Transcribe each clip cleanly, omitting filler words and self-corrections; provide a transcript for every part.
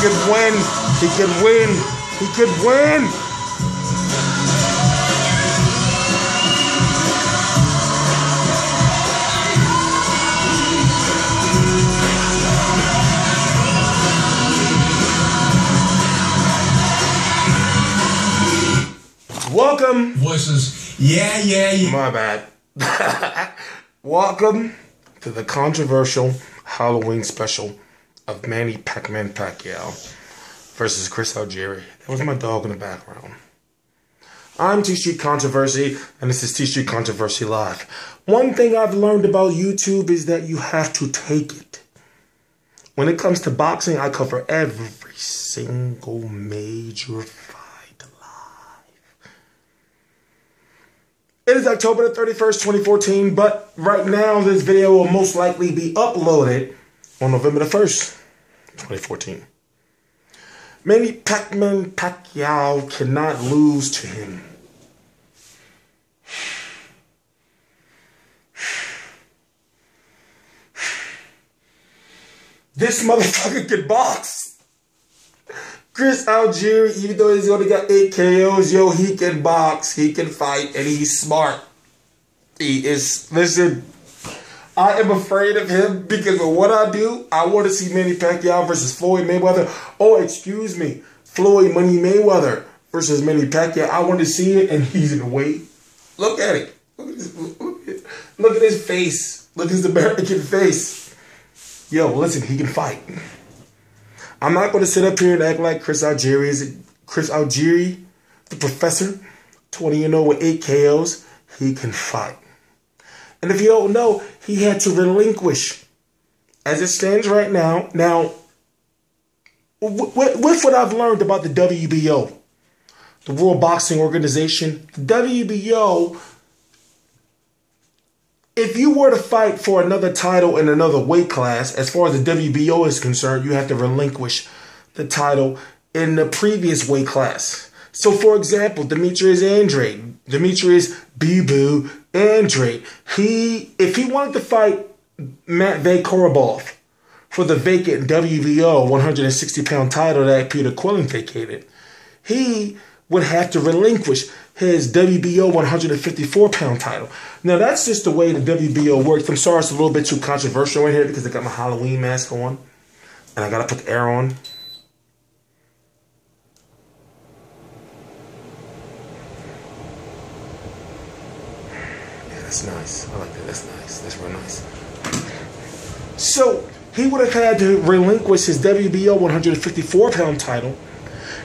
could win. He could win. He could win. Welcome. Voices. Yeah. My bad. Welcome to the controversial Halloween special of Manny Pacquiao versus Chris Algieri. That was my dog in the background. I'm Tstreet Controversy, and this is Tstreet Controversy Live. One thing I've learned about YouTube is that you have to take it. When it comes to boxing, I cover every single major fight live. It is October the 31st, 2014, but right now this video will most likely be uploaded on November the 1st, 2014. Manny Pacquiao cannot lose to him. This motherfucker can box. Chris Algieri, even though he's only got 8 KOs, yo, he can box, he can fight, and he's smart. He is, listen, I am afraid of him because of what I do. I want to see Manny Pacquiao versus Floyd Mayweather. Oh, excuse me, Floyd Money Mayweather versus Manny Pacquiao. I want to see it, and he's in the weight. Look at it. Look at his face. Look at his American face. Yo, listen, he can fight. I'm not going to sit up here and act like Chris Algieri is Chris Algieri, the professor, 20-0 with 8 KOs. He can fight. And if you don't know, he had to relinquish. As it stands right now, with what I've learned about the WBO, the World Boxing Organization, the WBO, if you were to fight for another title in another weight class, as far as the WBO is concerned, you have to relinquish the title in the previous weight class. So, for example, Demetrius Boo Andrade, if he wanted to fight Matvey Korobov for the vacant WBO 160-pound title that Peter Quillen vacated, he would have to relinquish his WBO 154-pound title. Now, that's just the way the WBO works. I'm sorry it's a little bit too controversial in here because I got my Halloween mask on. And I got to put the air on. Yeah, that's nice. I like that. That's nice. That's real nice. So, he would have had to relinquish his WBO 154-pound title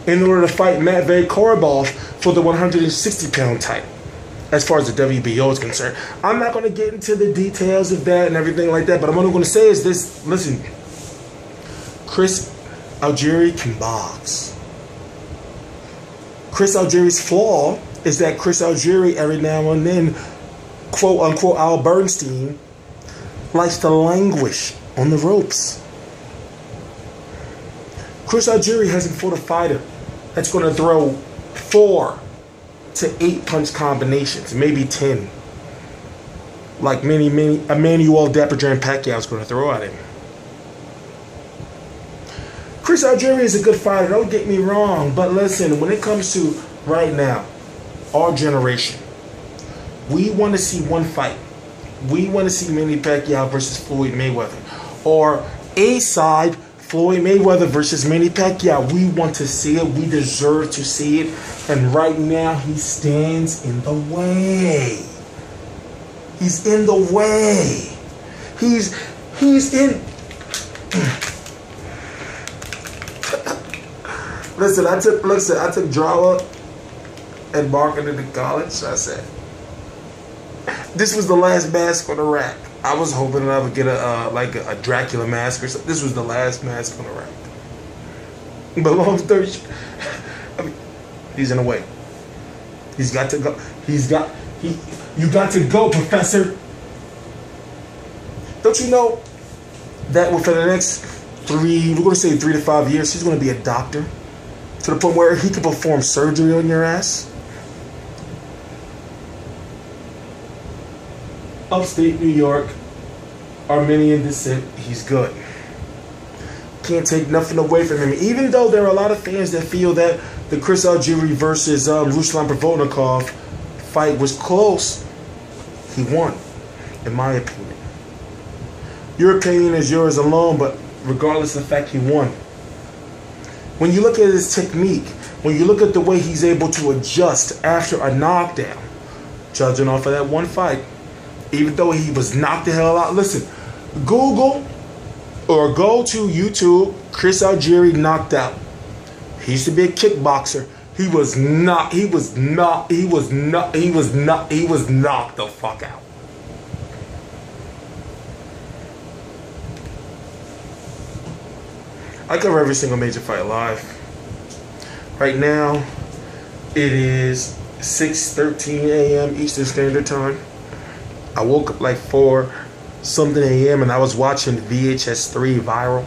in order to fight Matvey Korobov for the 160-pound title, as far as the WBO is concerned. I'm not going to get into the details of that and everything like that, but what I'm going to say is this. Listen, Chris Algieri can box. Chris Algieri's flaw is that Chris Algieri, every now and then, quote-unquote Al Bernstein, likes to languish on the ropes. Chris Algieri hasn't fought a fighter that's going to throw 4 to 8 punch combinations, maybe 10, like Emmanuel Dapper-Jan Pacquiao is going to throw at him. Chris Algieri is a good fighter, don't get me wrong, but listen, when it comes to right now, our generation, we want to see one fight. We want to see Manny Pacquiao versus Floyd Mayweather, or A side, Floyd Mayweather versus Manny Pacquiao. We want to see it. We deserve to see it. And right now, he stands in the way. He's in the way. He's in. Listen, I took drama and marketing in college. So I said, this was the last mask on the rack. I was hoping that I would get a Dracula mask or something. This was the last mask on the rack. But long story short, I mean, he's in the way. He's got to go. You got to go, Professor. Don't you know that within the next we're going to say 3 to 5 years, he's going to be a doctor to the point where he can perform surgery on your ass? Upstate New York, Armenian descent, he's good. Can't take nothing away from him. Even though there are a lot of fans that feel that the Chris Algieri versus Ruslan Provodnikov fight was close, he won, in my opinion. Your opinion is yours alone, but regardless of the fact, he won. When you look at his technique, when you look at the way he's able to adjust after a knockdown, judging off of that one fight, even though he was knocked the hell out. Listen, Google or go to YouTube, Chris Algieri knocked out. He used to be a kickboxer. He was knocked the fuck out. I cover every single major fight live. Right now, it is 6:13 a.m. Eastern Standard Time. I woke up like 4 something a.m. and I was watching VHS 3 Viral.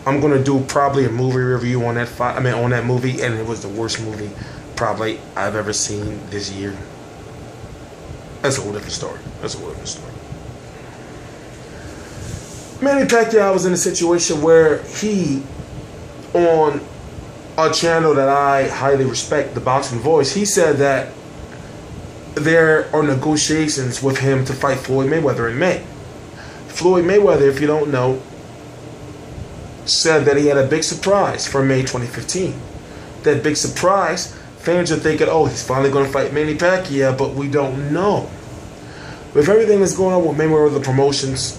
I'm gonna do probably a movie review on that fight. On that movie, and it was the worst movie probably I've ever seen this year. That's a whole different story. Manny Pacquiao was in a situation where he, on a channel that I highly respect, The Boxing Voice, he said that there are negotiations with him to fight Floyd Mayweather in May. Floyd Mayweather, if you don't know, said that he had a big surprise for May 2015. That big surprise, fans are thinking, oh, he's finally going to fight Manny Pacquiao, but we don't know. With everything that's going on with Mayweather Promotions,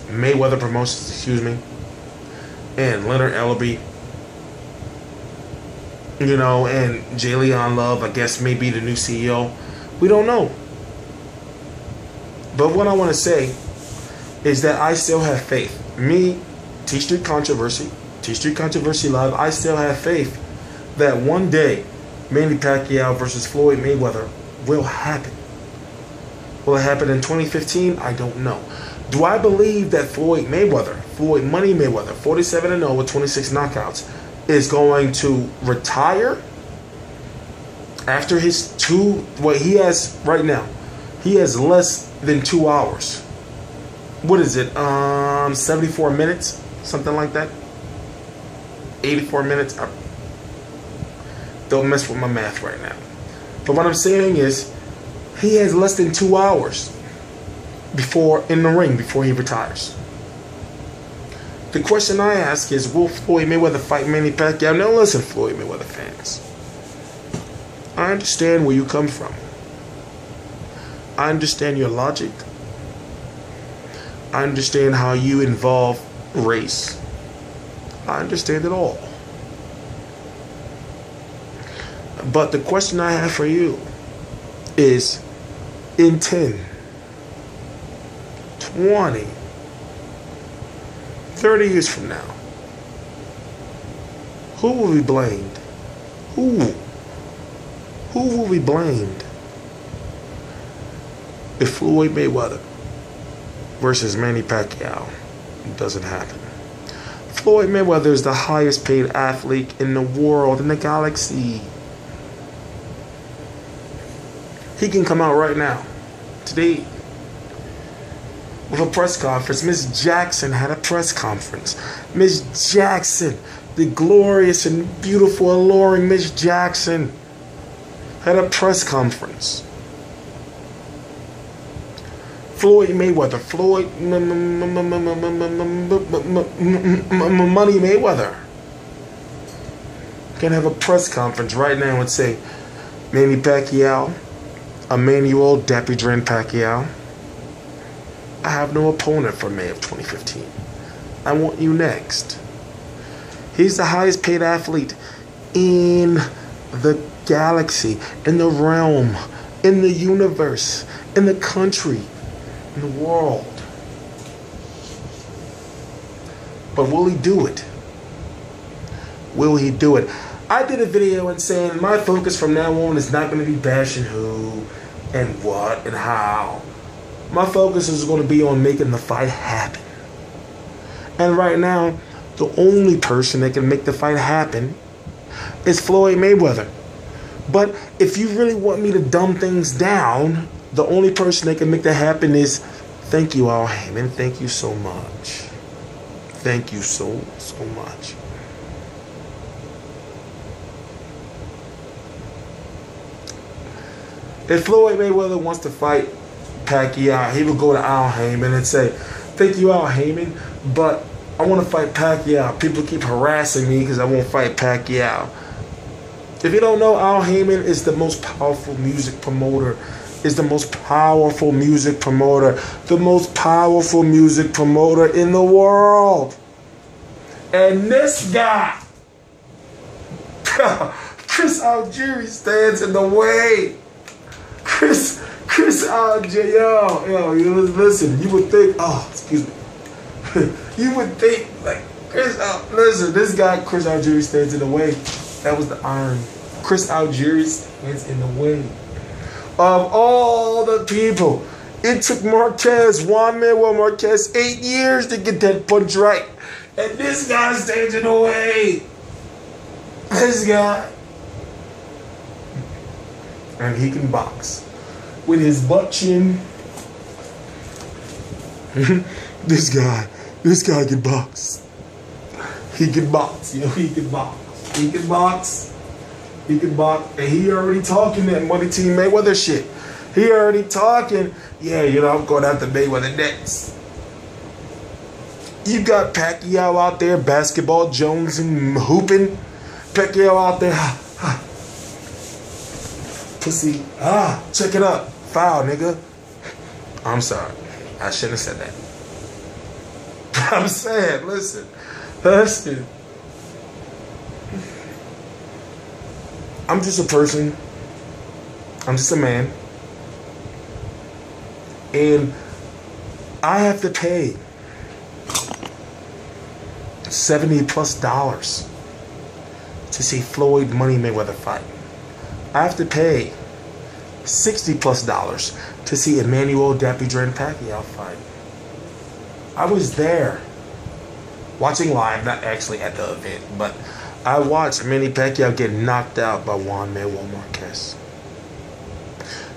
and Leonard Ellerbe, and Jalen Love, I guess, may be the new CEO. We don't know. But what I want to say is that I still have faith. Me, Tstreet Controversy Live, I still have faith that one day Manny Pacquiao versus Floyd Mayweather will happen. Will it happen in 2015? I don't know. Do I believe that Floyd Money Mayweather, 47-0 with 26 knockouts, is going to retire after his what he has right now? He has less than 2 hours. What is it? 74 minutes? Something like that? 84 minutes? Don't mess with my math right now. But what I'm saying is, he has less than 2 hours in the ring before he retires. The question I ask is, will Floyd Mayweather fight Manny Pacquiao? Now listen, Floyd Mayweather fans. I understand where you come from. I understand your logic. I understand how you involve race. I understand it all. But the question I have for you is, in 10, 20, 30 years from now, who will be blamed? Who will be blamed if Floyd Mayweather versus Manny Pacquiao doesn't happen? Floyd Mayweather is the highest paid athlete in the world, in the galaxy. He can come out right now, today, with a press conference. Miss Jackson had a press conference. Miss Jackson, the glorious and beautiful, alluring Miss Jackson, had a press conference. Floyd Mayweather, Money Mayweather, can have a press conference right now and say, Manny Pacquiao, Emmanuel Dapidran Pacquiao, I have no opponent for May of 2015. I want you next. He's the highest paid athlete in the galaxy, in the realm, in the universe, in the country, in the world. But will he do it? Will he do it? I did a video and saying my focus from now on is not going to be bashing who and what and how. My focus is going to be on making the fight happen. And right now, the only person that can make the fight happen is Floyd Mayweather. But if you really want me to dumb things down, the only person that can make that happen is, thank you, Al Heyman. Thank you so much. Thank you so much. If Floyd Mayweather wants to fight Pacquiao, he would go to Al Heyman and say, thank you, Al Heyman, but I want to fight Pacquiao. People keep harassing me because I won't fight Pacquiao. If you don't know, Al Heyman is the most powerful music promoter. The most powerful music promoter in the world. And this guy, Chris Algieri, stands in the way. Chris Algieri, yo, listen, you would think, excuse me. You would think, like, listen, this guy, Chris Algieri, stands in the way. That was the iron. Chris Algieri stands in the way of all the people. It took Juan Manuel Marquez 8 years to get that punch right. And this guy stands in the way. This guy. And he can box. With his butt chin. This guy can box. He can box, he can box. He can box. And he already talking that Money Team Mayweather shit. He already talking, yeah, I'm going after Mayweather next. You got Pacquiao out there, Basketball Jones and hooping. Pacquiao out there, pussy, check it up. Foul, nigga. I'm sorry. I shouldn't have said that. I'm saying, listen. I'm just a person. I'm just a man. And I have to pay $70+ to see Floyd Money Mayweather fight. I have to pay $60+ to see Emmanuel Dapidran Pacquiao fight. I was there watching live, not actually at the event, but I watched Manny Pacquiao get knocked out by Juan Manuel Marquez.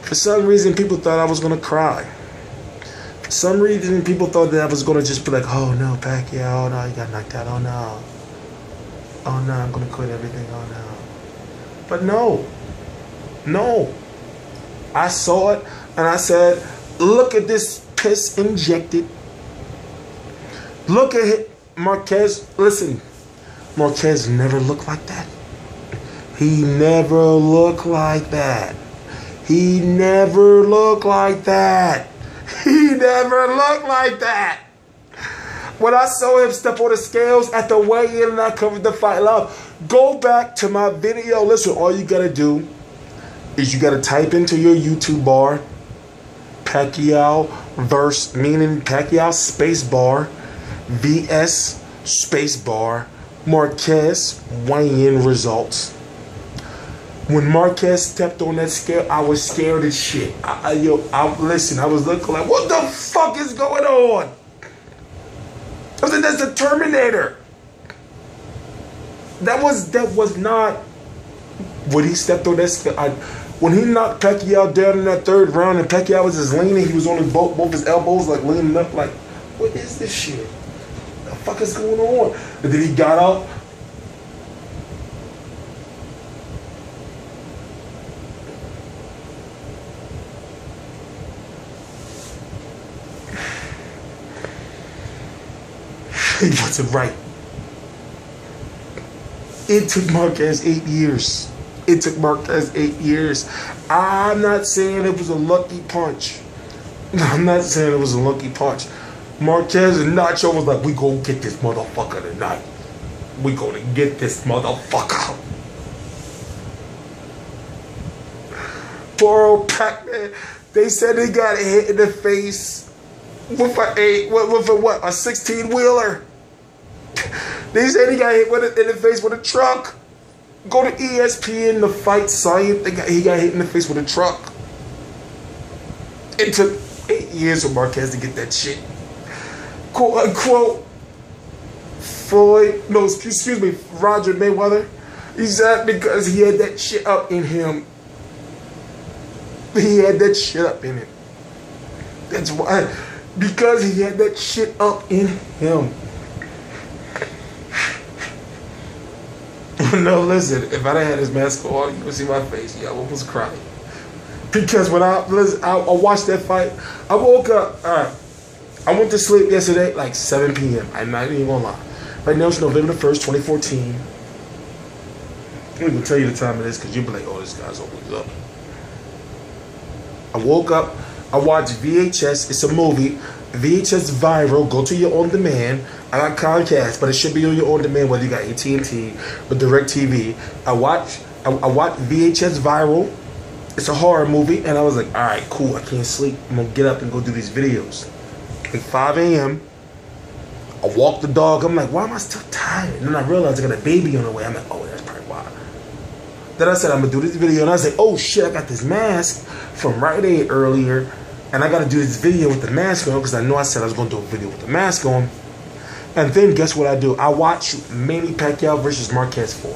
For some reason, people thought I was going to cry. For some reason, people thought that I was going to just be like, oh no, Pacquiao, oh no, you got knocked out, oh no. Oh no, I'm going to quit everything, oh no. But no. I saw it and I said, look at this piss injected. Look at it, Marquez. Listen, Marquez never looked like that. He never looked like that. He never looked like that. He never looked like that. When I saw him step on the scales at the weigh-in and I covered the fight live, go back to my video. Listen, all you gotta do is you gotta type into your YouTube bar Pacquiao verse, meaning Pacquiao space bar, VS space bar, Marquez weigh-in results. When Marquez stepped on that scale, I was scared as shit. Listen, I was looking like, what the fuck is going on? I said, that's the Terminator. That was not when he stepped on that scale. When he knocked Pacquiao down in that third round and Pacquiao was just leaning, he was on his both his elbows, like leaning up, like, what is this shit? What the fuck is going on? And then he got up. He wasn't right. It took Marquez 8 years. It took Marquez 8 years. I'm not saying it was a lucky punch. I'm not saying it was a lucky punch. Marquez and Nacho was like, we gonna get this motherfucker tonight. We gonna get this motherfucker. Poor old Pac-Man. They said he got hit in the face with a 16-wheeler. They said he got hit in the face with a truck. Go to ESPN, the fight science. He got hit in the face with a truck. It took 8 years for Marquez to get that shit. Quote unquote. Roger Mayweather. He's that because he had that shit up in him. He had that shit up in him. That's why. Because he had that shit up in him. No, listen. If I didn't have this mask on, you would see my face. Yeah, I almost cried. Because when I watched that fight, I woke up. I went to sleep yesterday like 7 p.m. I'm not even gonna lie. Right now it's November the 1st, 2014. I'm gonna tell you the time it is because you'll be like, oh, this guy's always up. I woke up. I watched VHS. It's a movie. VHS Viral. Go to your on-demand. I got Comcast, but it should be on your on-demand whether you got AT&T or DirecTV. I watched VHS Viral. It's a horror movie, and I was like, all right, cool. I can't sleep. I'm gonna get up and go do these videos. Like 5 a.m. I walk the dog. I'm like, why am I still tired? And then I realized I got a baby on the way. I'm like, oh, that's probably why. Then I said, I'm gonna do this video, and I was like, oh shit, I got this mask from Rite Aid earlier, and I gotta do this video with the mask on because I know I said I was gonna do a video with the mask on. And then guess what I do? I watch Manny Pacquiao versus Marquez 4.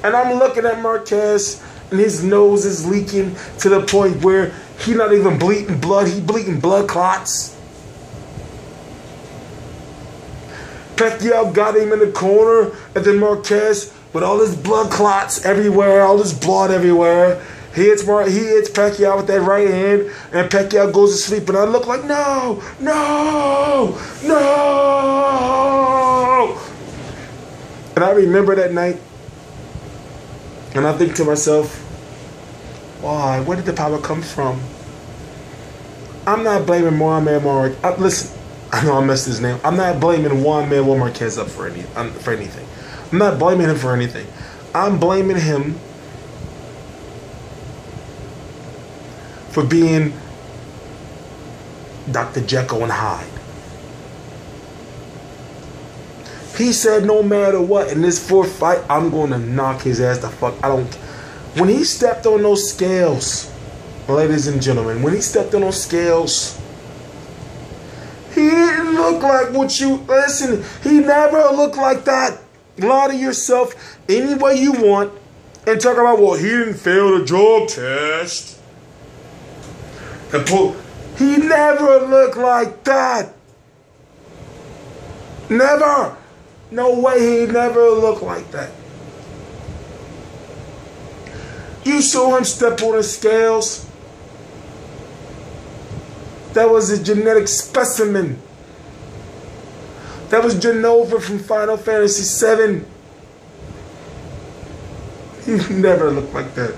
And I'm looking at Marquez, and his nose is leaking to the point where he not even bleeding blood. He bleeding blood clots. Pacquiao got him in the corner, and then Marquez, with all his blood clots everywhere, all this blood everywhere, he hits Pacquiao with that right hand, and Pacquiao goes to sleep. And I look like, no. And I remember that night, and I think to myself, why? Where did the power come from? I'm not blaming Muhammad Marquez. Listen, I know I messed his name. I'm not blaming Juan Manuel Marquez up for anything. I'm not blaming him for anything. I'm blaming him for being Dr. Jekyll and Hyde. He said no matter what, in this fourth fight, I'm going to knock his ass the fuck. When he stepped on those scales, ladies and gentlemen, when he stepped on those scales, he didn't look like what you... Listen, he never looked like that. Lie to yourself any way you want and talk about, well, he didn't fail the drug test. He never looked like that. Never. No way he never looked like that. You saw him step on the scales. That was a genetic specimen. That was Genova from Final Fantasy VII. He never looked like that.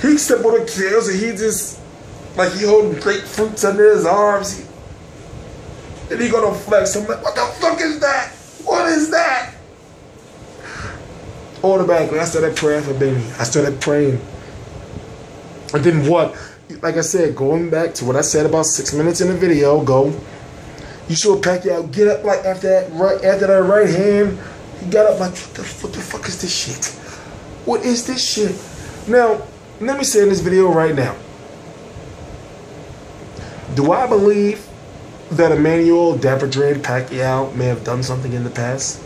He stepped on the scales and he just, like he holding grapefruits under his arms. And he gonna flex. I'm like, what the fuck is that? What is that? Automatically, I started praying for Benny. I started praying. And then what? Like I said, going back to what I said about 6 minutes in the video ago, you saw Pacquiao get up like after that right hand. He got up like, what the fuck is this shit? What is this shit? Now, let me say in this video right now, do I believe that Emmanuel Dapper-Dread Pacquiao may have done something in the past?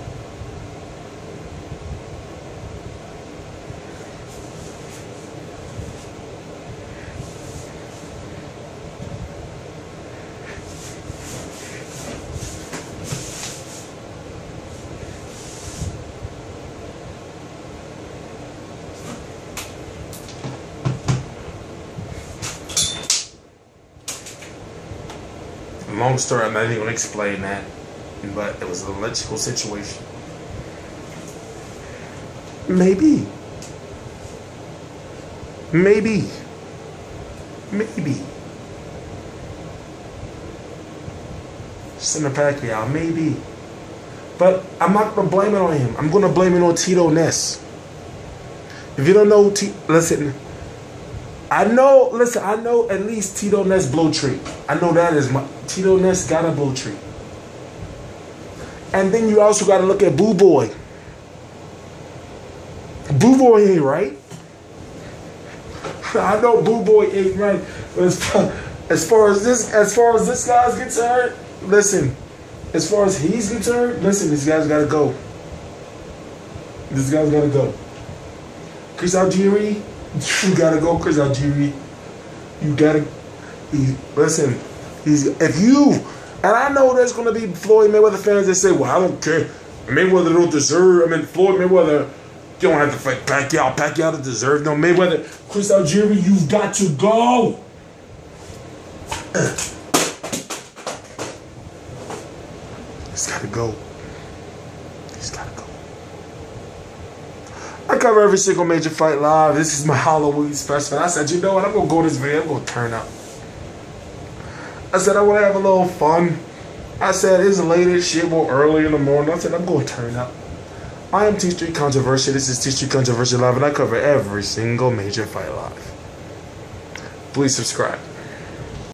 Long story, I'm not even going to explain that, but it was an electrical situation. Maybe. Senator Pacquiao, maybe. But I'm not going to blame it on him. I'm going to blame it on Tito Ness. If you don't know, listen. I know at least Tito Ness blow treat. I know that is Tito Ness got a blow treat. And then you also got to look at Boo Boy. Boo Boy ain't right. I know Boo Boy ain't right. But as far as this guy's concerned, listen. As far as he's concerned, listen, this guy's got to go. This guy's got to go. Chris Algieri, you gotta go, Chris Algieri. You gotta listen. And I know there's gonna be Floyd Mayweather fans that say, "Well, I don't care. Mayweather don't deserve. Floyd Mayweather, you don't have to fight Pacquiao. Pacquiao don't deserve. No, Mayweather, Chris Algieri, you've got to go. He's got to go. He's got to go. I cover every single major fight live. This is my Halloween special. I said, you know what? I'm going to go to this video. I'm going to turn up. I said, I want to have a little fun. I said, it's late as shit, well, early in the morning. I said, I'm going to turn up. I am Tstreet Controversy. This is Tstreet Controversy Live, and I cover every single major fight live. Please subscribe.